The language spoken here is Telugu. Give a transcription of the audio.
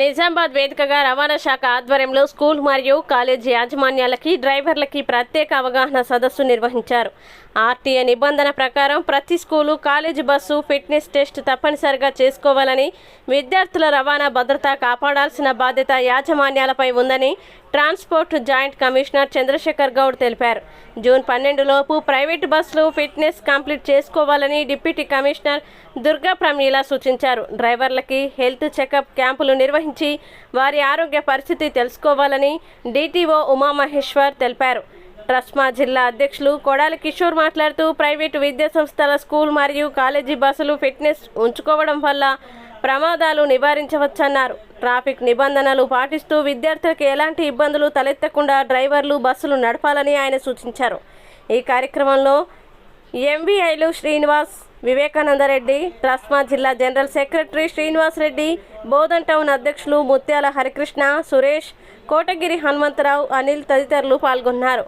నిజామాబాద్ వేదికగా రవాణా శాఖ ఆధ్వర్యంలో స్కూల్ మరియు కాలేజీ యాజమాన్యాలకి డ్రైవర్లకి ప్రత్యేక అవగాహన సదస్సు నిర్వహించారు. ఆర్టీఏ నిబంధన ప్రకారం ప్రతి school college bus fitness test తప్పనిసరిగా చేసుకోవాలని, విద్యార్థుల రవాణా భద్రత కాపాడాల్సిన బాధ్యత యాజమాన్యాలపై ఉందని transport joint commissioner Chandrasekhar Goud తెలిపారు. జూన్ 12 లోపు ప్రైవేటు బస్సులు ఫిట్నెస్ కంప్లీట్ చేసుకోవాలని డిప్యూటీ కమిషనర్ దుర్గా ప్రమీల సూచించారు. డ్రైవర్లకి హెల్త్ చెకప్ క్యాంపులు నిర్వహించి వారి ఆరోగ్య పరిస్థితి తెలుసుకోవాలని డిటిఓ ఉమామహేశ్వర్ తెలిపారు. ట్రస్మా జిల్లా అధ్యక్షులు కొడాలి కిషోర్ మాట్లాడుతూ ప్రైవేటు విద్యా సంస్థల స్కూల్ మరియు కాలేజీ బస్సులు ఫిట్నెస్ ఉంచుకోవడం వల్ల ప్రమాదాలు నివారించవచ్చన్నారు. ట్రాఫిక్ నిబంధనలు పాటిస్తూ విద్యార్థులకు ఎలాంటి ఇబ్బందులు తలెత్తకుండా డ్రైవర్లు బస్సులు నడపాలని ఆయన సూచించారు. ఈ కార్యక్రమంలో ఎంవీఐలు శ్రీనివాస్, వివేకానందరెడ్డి, ట్రస్మా జిల్లా general secretary Srinivas Reddy, Bodhan town అధ్యక్షులు ముత్యాల హరికృష్ణ, సురేష్, కోటగిరి హనుమంతరావు, అనిల్ తదితరులు పాల్గొన్నారు.